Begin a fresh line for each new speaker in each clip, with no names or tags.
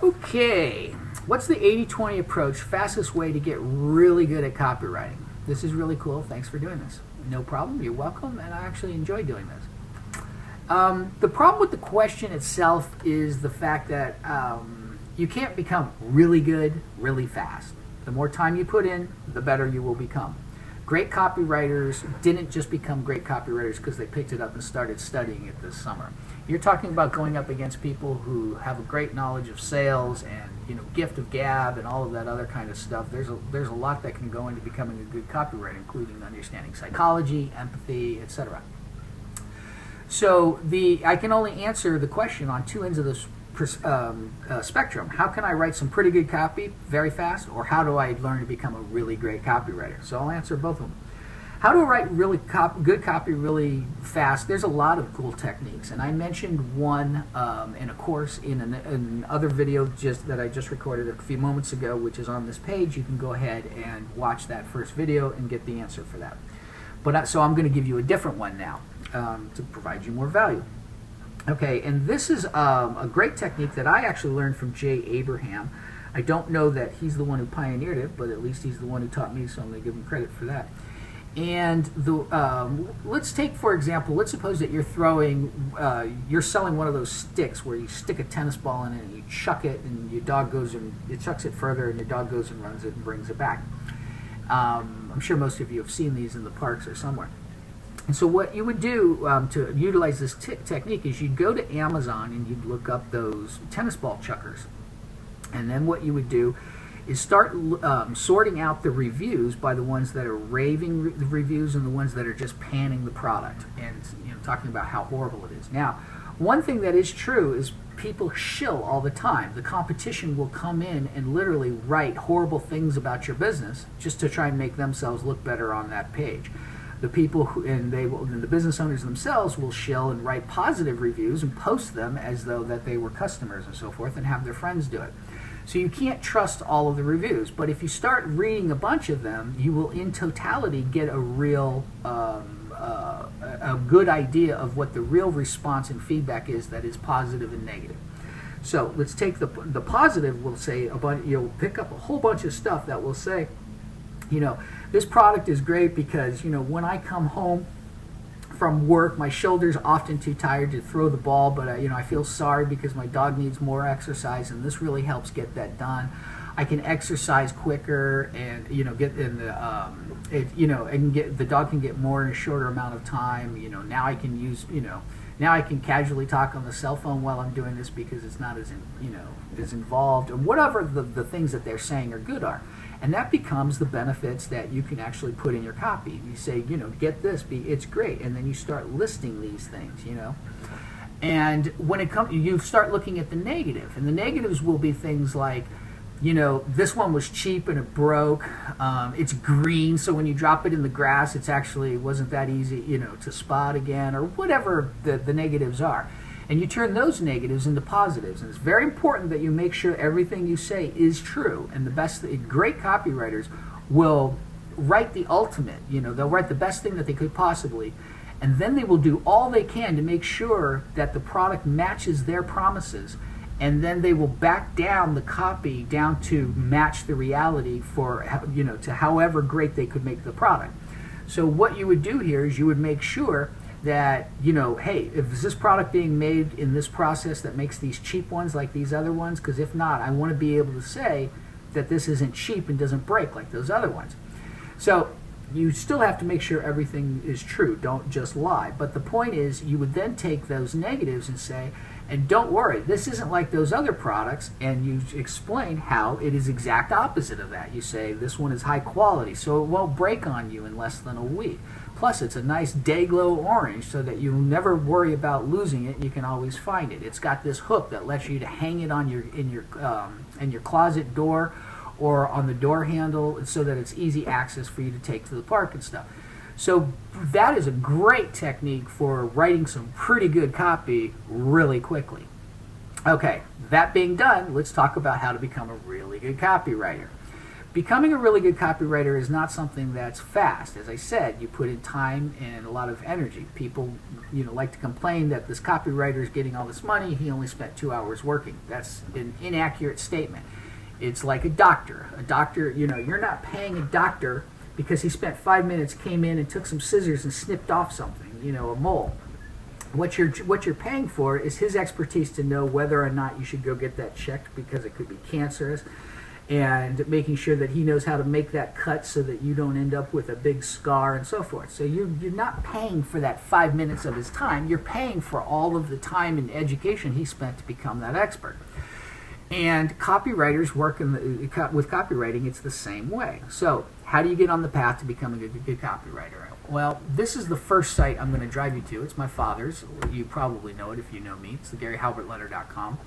Okay, what's the 80-20 approach, fastest way to get really good at copywriting? This is really cool. Thanks for doing this. No problem. You're welcome, and I actually enjoy doing this. The problem with the question itself is the fact that you can't become really good really fast. The more time you put in, the better you will become. Great copywriters didn't just become great copywriters because they picked it up and started studying it this summer. You're talking about going up against people who have a great knowledge of sales and gift of gab and all of that other kind of stuff. There's a lot that can go into becoming a good copywriter, including understanding psychology, empathy, etc. So I can only answer the question on two ends of the spectrum. How can I write some pretty good copy very fast, or how do I learn to become a really great copywriter? So I'll answer both of them. How to write really good copy really fast? There's a lot of cool techniques, and I mentioned one in a course in another video that I just recorded a few moments ago, which is on this page. You can go ahead and watch that first video and get the answer for that. So I'm going to give you a different one now to provide you more value. Okay, and this is a great technique that I actually learned from Jay Abraham. I don't know that he's the one who pioneered it, but at least he's the one who taught me, so I'm going to give him credit for that. And let's take, for example, let's suppose that you're selling one of those sticks where you stick a tennis ball in it and you chuck it, and your dog goes and it chucks it further, and your dog goes and runs it and brings it back. I'm sure most of you have seen these in the parks or somewhere. And so what you would do to utilize this technique is you'd go to Amazon and you'd look up those tennis ball chuckers. And then what you would do is start sorting out the reviews by the ones that are raving reviews and the ones that are just panning the product and talking about how horrible it is. Now, one thing that is true is people shill all the time. The competition will come in and literally write horrible things about your business just to try and make themselves look better on that page. The people and the business owners themselves will shill and write positive reviews and post them as though that they were customers and so forth, and have their friends do it. So you can't trust all of the reviews, but if you start reading a bunch of them, you will in totality get a real a good idea of what the real response and feedback is that is positive and negative. So let's take the positive. We'll say you'll pick up a whole bunch of stuff that will say, this product is great because, when I come home from work, my shoulder's often too tired to throw the ball, but I feel sorry because my dog needs more exercise, and this really helps get that done. I can exercise quicker, and get in the dog can get more in a shorter amount of time. Now I can use now I can casually talk on the cell phone while I'm doing this because it's not as as involved, or whatever the things that they're saying are good are. And that becomes the benefits that you can actually put in your copy. You say, get this, it's great, and then you start listing these things, And when it comes, you start looking at the negative, and the negatives will be things like, this one was cheap and it broke. It's green, so when you drop it in the grass, it wasn't that easy, to spot again, or whatever the negatives are. And you turn those negatives into positives. And it's very important that you make sure everything you say is true. And great copywriters will write the ultimate, they'll write the best thing that they could possibly, and then they will do all they can to make sure that the product matches their promises. And then they will back down the copy down to match the reality for, to however great they could make the product. So what you would do here is you would make sure that, hey, is this product being made in this process that makes these cheap ones like these other ones? Because if not, I want to be able to say that this isn't cheap and doesn't break like those other ones. So you still have to make sure everything is true. Don't just lie. But the point is, you would then take those negatives and say, and don't worry, this isn't like those other products, and you explain how it is exact opposite of that. You say, this one is high quality, so it won't break on you in less than a week. Plus, it's a nice day-glow orange so that you'll never worry about losing it. You can always find it. It's got this hook that lets you to hang it on in your closet door or on the door handle so that it's easy access for you to take to the park and stuff. So that is a great technique for writing some pretty good copy really quickly. Okay, that being done, let's talk about how to become a really good copywriter. Becoming a really good copywriter is not something that's fast. As I said, you put in time and a lot of energy. People, like to complain that this copywriter is getting all this money. He only spent 2 hours working. That's an inaccurate statement. It's like a doctor. A doctor, you're not paying a doctor because he spent 5 minutes, came in and took some scissors and snipped off something, a mole. What you're paying for is his expertise to know whether or not you should go get that checked because it could be cancerous, and making sure that he knows how to make that cut so that you don't end up with a big scar and so forth. So you're not paying for that 5 minutes of his time. You're paying for all of the time and education he spent to become that expert. And copywriters work with copywriting, it's the same way. So how do you get on the path to becoming a good copywriter? Well, this is the first site I'm going to drive you to. It's my father's. You probably know it if you know me. It's the GaryHalbertLetter.com.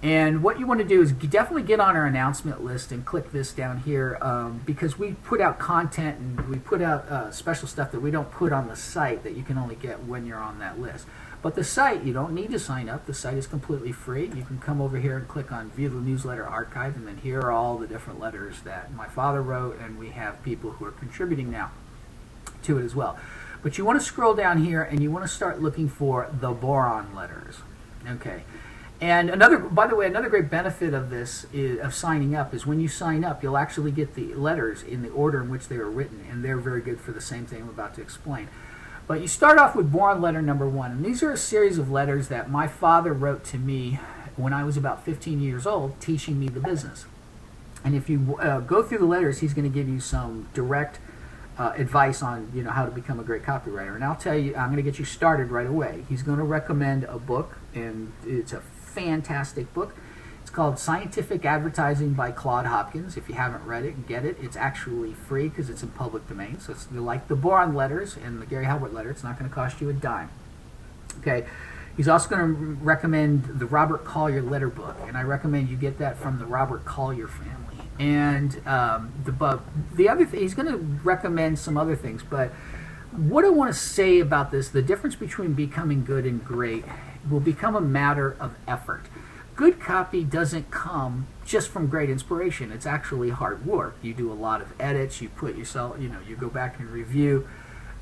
And what you want to do is definitely get on our announcement list and click this down here, because we put out content and we put out special stuff that we don't put on the site that you can only get when you're on that list. But the site, you don't need to sign up. The site is completely free. You can come over here and click on View the Newsletter Archive, and then here are all the different letters that my father wrote, and we have people who are contributing now to it as well. But you want to scroll down here and you want to start looking for the boron letters. Okay. And by the way, another great benefit of this of signing up is when you sign up, you'll actually get the letters in the order in which they were written, and they're very good for the same thing I'm about to explain. But you start off with boron letter number 1, and these are a series of letters that my father wrote to me when I was about 15 years old, teaching me the business. And if you go through the letters, he's going to give you some direct advice on how to become a great copywriter. And I'll tell you, I'm going to get you started right away. He's going to recommend a book, and it's a fantastic book. It's called Scientific Advertising by Claude Hopkins. If you haven't read it, get it. It's actually free because it's in public domain. So it's like the boron letters and the Gary Halbert letter. It's not going to cost you a dime. Okay. He's also going to recommend the Robert Collier letter book, and I recommend you get that from the Robert Collier family. And the other thing, he's going to recommend some other things, but what I want to say about this, the difference between becoming good and great will become a matter of effort. Good copy doesn't come just from great inspiration. It's actually hard work. You do a lot of edits. You put yourself, you go back and review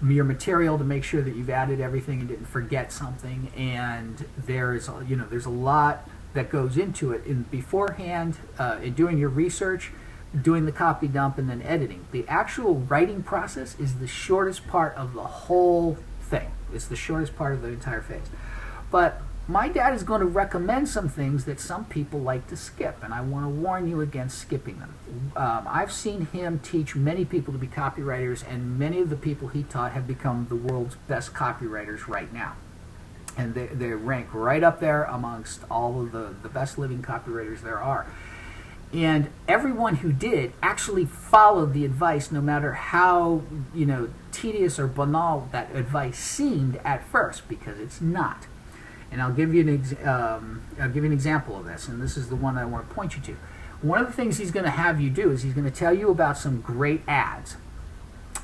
your material to make sure that you've added everything and didn't forget something. And there's a lot that goes into it in beforehand, in doing your research, doing the copy dump, and then editing. The actual writing process is the shortest part of the whole thing. It's the shortest part of the entire phase. But my dad is going to recommend some things that some people like to skip, and I want to warn you against skipping them. I've seen him teach many people to be copywriters, and many of the people he taught have become the world's best copywriters right now. And they rank right up there amongst all of the best living copywriters there are. And everyone who did actually followed the advice, no matter how tedious or banal that advice seemed at first, because it's not. And I'll give you an example of this, and this is the one I want to point you to. One of the things he's going to have you do is he's going to tell you about some great ads.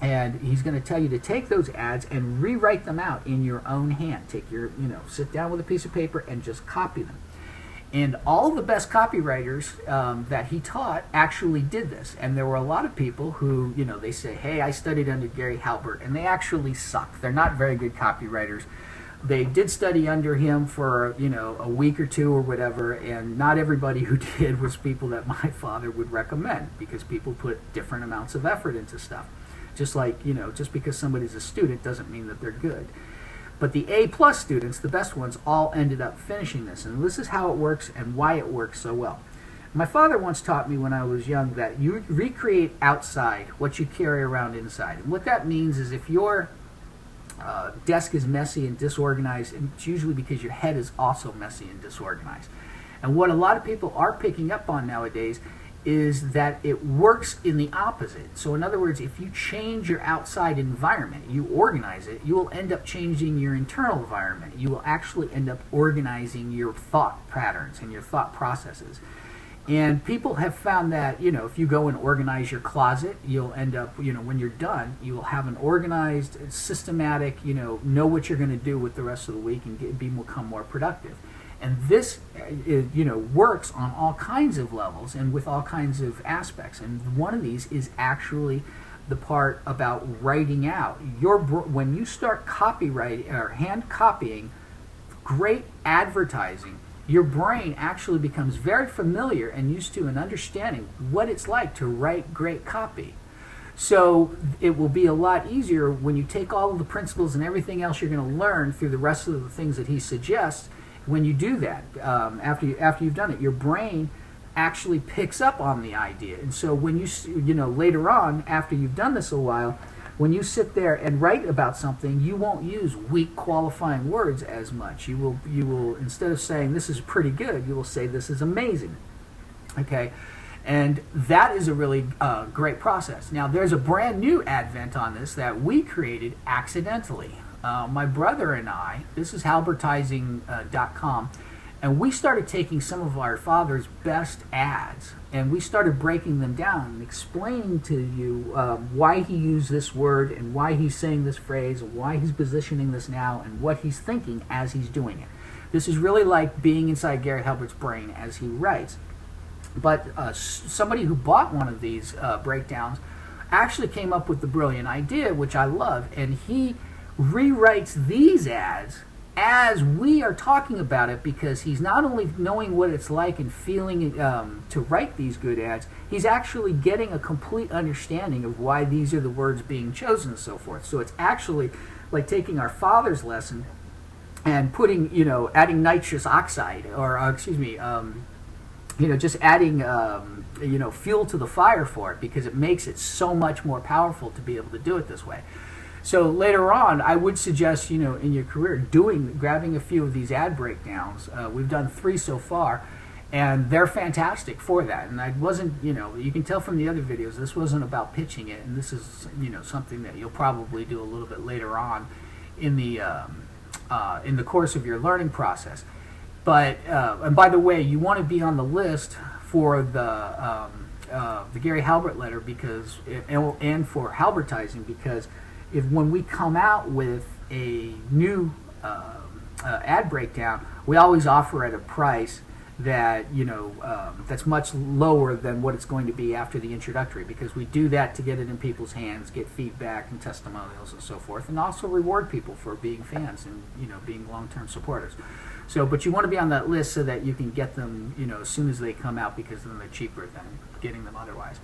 And he's going to tell you to take those ads and rewrite them out in your own hand. Take your, sit down with a piece of paper and just copy them. And all the best copywriters that he taught actually did this. And there were a lot of people who, they say, hey, I studied under Gary Halbert, and they actually suck. They're not very good copywriters. They did study under him for, a week or two or whatever, and not everybody who did was people that my father would recommend, because people put different amounts of effort into stuff. Just like, just because somebody's a student doesn't mean that they're good. But the A+ students, the best ones, all ended up finishing this. And this is how it works and why it works so well. My father once taught me when I was young that you recreate outside what you carry around inside. And what that means is if your desk is messy and disorganized, it's usually because your head is also messy and disorganized. And what a lot of people are picking up on nowadays is that it works in the opposite. So in other words, if you change your outside environment, you organize it, you will end up changing your internal environment. You will actually end up organizing your thought patterns and your thought processes. And people have found that, if you go and organize your closet, you'll end up, when you're done, you will have an organized, systematic, know what you're going to do with the rest of the week and become more productive. And this works on all kinds of levels and with all kinds of aspects. And one of these is actually the part about writing out. When you start copywriting or hand copying great advertising, your brain actually becomes very familiar and used to and understanding what it's like to write great copy. So it will be a lot easier when you take all of the principles and everything else you're going to learn through the rest of the things that he suggests. When you do that, after you've done it, your brain actually picks up on the idea. And so when you later on, after you've done this a while, when you sit there and write about something, you won't use weak qualifying words as much. You will instead of saying this is pretty good, you will say this is amazing. Okay, and that is a really great process. Now there's a brand new advent on this that we created accidentally. My brother and I, this is halbertizing.com, and we started taking some of our father's best ads and we started breaking them down and explaining to you why he used this word and why he's saying this phrase and why he's positioning this now and what he's thinking as he's doing it. This is really like being inside Garrett Halbert's brain as he writes. But somebody who bought one of these breakdowns actually came up with the brilliant idea, which I love, and he rewrites these ads as we are talking about it, because he's not only knowing what it's like and feeling to write these good ads, he's actually getting a complete understanding of why these are the words being chosen and so forth. So it's actually like taking our father's lesson and putting, adding nitrous oxide, or just adding, fuel to the fire for it, because it makes it so much more powerful to be able to do it this way. So later on, I would suggest, in your career, grabbing a few of these ad breakdowns. We've done 3 so far, and they're fantastic for that. And I wasn't, you can tell from the other videos, this wasn't about pitching it, and this is, something that you'll probably do a little bit later on in the course of your learning process. But and by the way, you want to be on the list for the Gary Halbert letter, because and for Halbertizing, because when we come out with a new ad breakdown, we always offer at a price that that's much lower than what it's going to be after the introductory, because we do that to get it in people's hands, get feedback and testimonials and so forth, and also reward people for being fans and being long-term supporters. So, but you want to be on that list so that you can get them as soon as they come out, because then they're cheaper than getting them otherwise.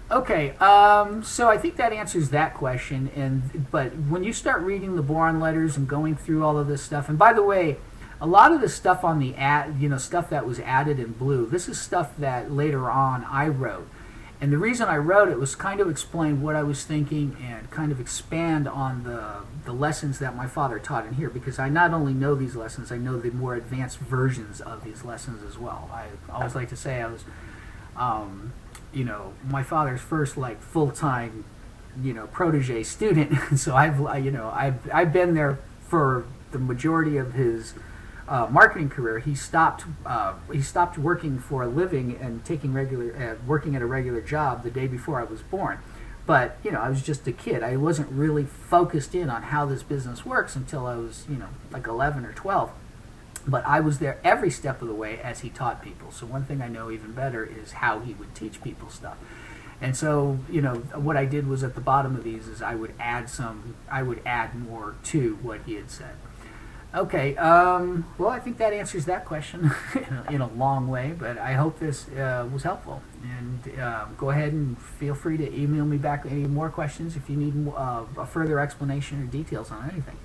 Okay, so I think that answers that question. But when you start reading the Boron letters and going through all of this stuff, and by the way, a lot of the stuff on the ad, stuff that was added in blue, this is stuff that later on I wrote. And the reason I wrote it was kind of explain what I was thinking and kind of expand on the lessons that my father taught in here, because I not only know these lessons, I know the more advanced versions of these lessons as well. I always like to say I was my father's first full-time protege student. So I've been there for the majority of his marketing career. He stopped working for a living and working at a regular job the day before I was born. But I was just a kid. I wasn't really focused in on how this business works until I was 11 or 12. But I was there every step of the way as he taught people. So one thing I know even better is how he would teach people stuff. And so, what I did was at the bottom of these is I would add more to what he had said. Okay, well, I think that answers that question in a long way, but I hope this was helpful. And go ahead and feel free to email me back any more questions if you need a further explanation or details on anything.